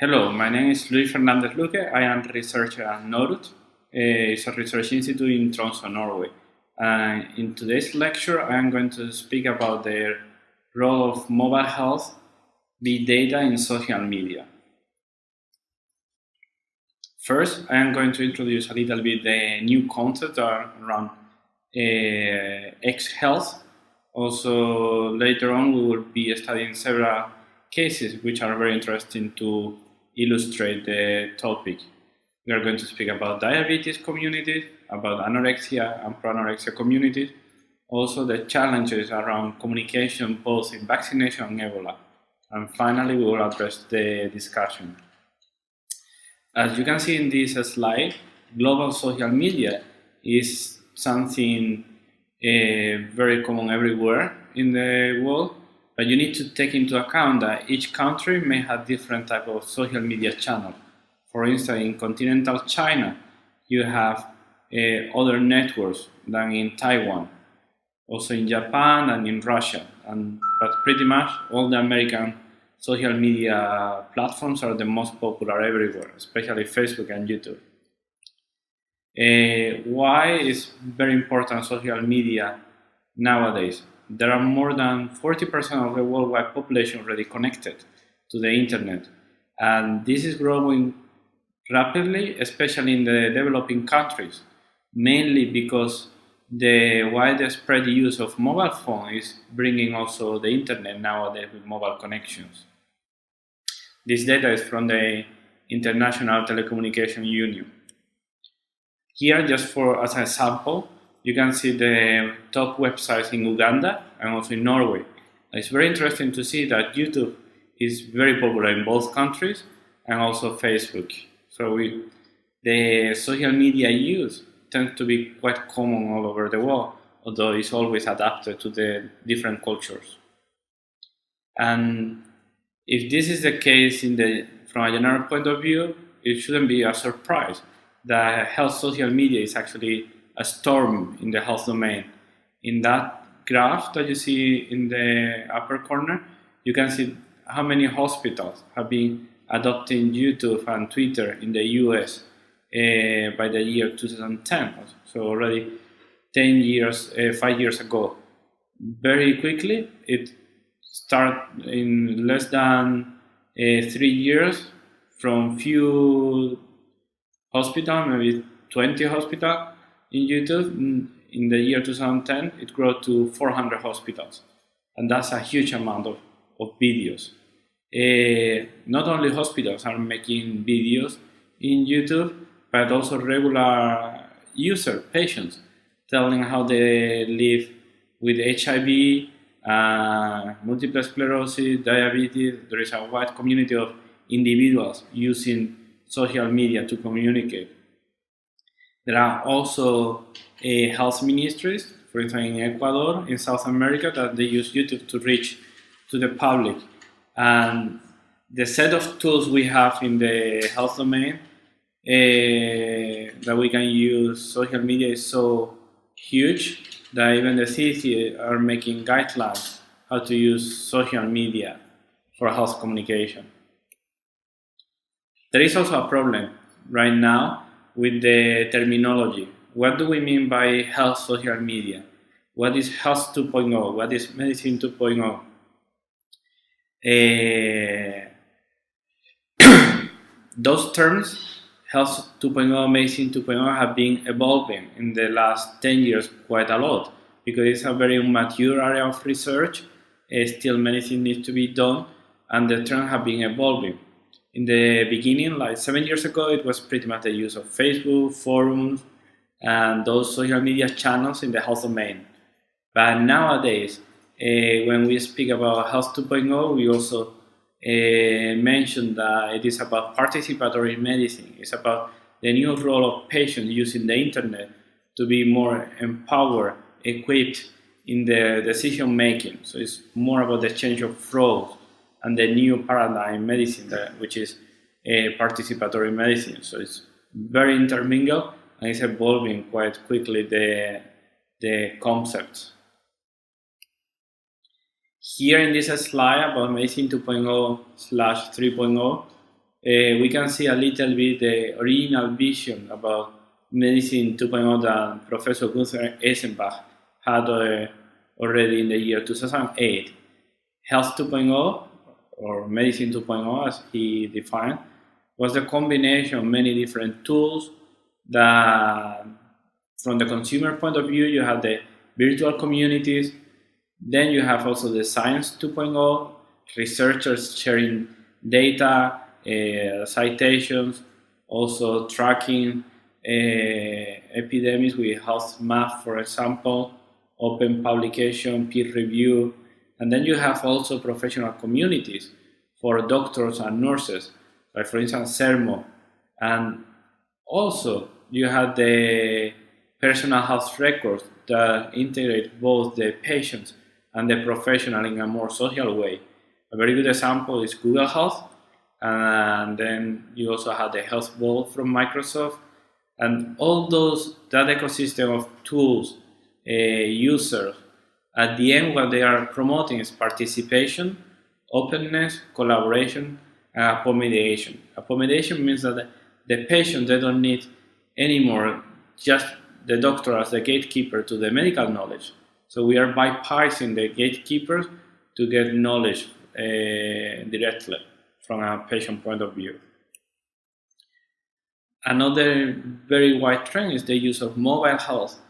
Hello, my name is Luis Fernandez Luque. I am a researcher at Norut. It's a research institute in Tromsø, Norway. In today's lecture, I am going to speak about the role of mobile health, big data in social media. First, I am going to introduce a little bit the new concepts around X-Health. Also, later on, we will be studying several cases which are very interesting to illustrate the topic. We are going to speak about diabetes communities, about anorexia and pro-anorexia communities, also the challenges around communication both in vaccination and Ebola. And finally, we will address the discussion. As you can see in this slide, global social media is something very common everywhere in the world. But you need to take into account that each country may have different type of social media channel. For instance, in continental China, you have other networks than in Taiwan, also in Japan and in Russia. But pretty much all the American social media platforms are the most popular everywhere, especially Facebook and YouTube. Why is very important social media nowadays? There are more than 40% of the worldwide population already connected to the internet. And this is growing rapidly, especially in the developing countries, mainly because the widespread use of mobile phone is bringing also the internet nowadays with mobile connections. This data is from the International Telecommunication Union. Here, just as an example, you can see the top websites in Uganda and also in Norway. It's very interesting to see that YouTube is very popular in both countries and also Facebook. So the social media use tends to be quite common all over the world, although it's always adapted to the different cultures. And if this is the case from a general point of view, it shouldn't be a surprise that health social media is actually a storm in the health domain. In that graph that you see in the upper corner, you can see how many hospitals have been adopting YouTube and Twitter in the US by the year 2010. So already 5 years ago. Very quickly, it started in less than 3 years from few hospitals, maybe 20 hospitals, in YouTube. In the year 2010, it grew to 400 hospitals. And that's a huge amount of videos. Not only hospitals are making videos in YouTube, but also regular patients, telling how they live with HIV, multiple sclerosis, diabetes. There is a wide community of individuals using social media to communicate. There are also health ministries, for instance in Ecuador, in South America, that they use YouTube to reach to the public. And the set of tools we have in the health domain that we can use social media is so huge that even the CDC are making guidelines how to use social media for health communication. There is also a problem right now with the terminology. What do we mean by health social media? What is health 2.0? What is medicine 2.0? Those terms, health 2.0, medicine 2.0, have been evolving in the last 10 years quite a lot because it's a very mature area of research. Still medicine needs to be done, and the terms have been evolving. In the beginning, like 7 years ago, it was pretty much the use of Facebook, forums, and those social media channels in the health domain. But nowadays, when we speak about health 2.0, we also mention that it is about participatory medicine. It's about the new role of patients using the internet to be more empowered, equipped in the decision making. So it's more about the change of roles and the new paradigm medicine, which is participatory medicine. So it's very intermingled and it's evolving quite quickly, the concepts. Here in this slide about medicine 2.0/3.0, we can see a little bit the original vision about Medicine 2.0 that Professor Gunther Eisenbach had already in the year 2008. Health 2.0, or Medicine 2.0 as he defined, was the combination of many different tools that, from the consumer point of view, you have the virtual communities, then you have also the Science 2.0, researchers sharing data, citations, also tracking epidemics with health map, for example, open publication, peer review, and then you have also professional communities for doctors and nurses, like for instance CERMO, and also you have the personal health records that integrate both the patients and the professional in a more social way. A very good example is Google Health, and then you also have the Health Vault from Microsoft, and all that ecosystem of tools, users, at the end what they are promoting is participation, openness, collaboration, and accommodation. Accommodation means that the patient, they don't need anymore just the doctor as the gatekeeper to the medical knowledge. So we are bypassing the gatekeepers to get knowledge directly from a patient point of view. Another very wide trend is the use of mobile health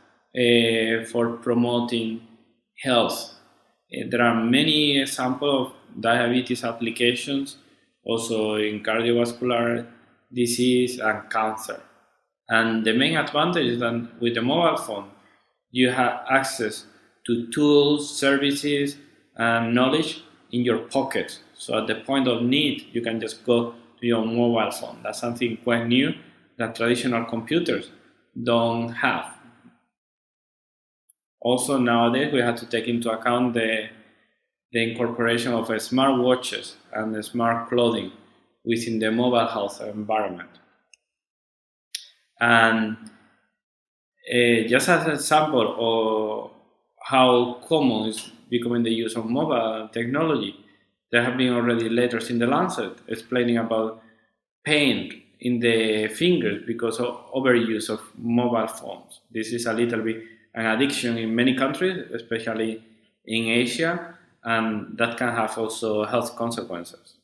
for promoting health. There are many examples of diabetes applications, also in cardiovascular disease and cancer. And the main advantage is that with the mobile phone, you have access to tools, services, and knowledge in your pocket. So at the point of need, you can just go to your mobile phone. That's something quite new that traditional computers don't have. Also nowadays, we have to take into account the incorporation of smart watches and smart clothing within the mobile health environment. And just as an example of how common is becoming the use of mobile technology, there have been already letters in the Lancet explaining about pain in the fingers because of overuse of mobile phones. This is a little bit an addiction in many countries, especially in Asia, and that can have also health consequences.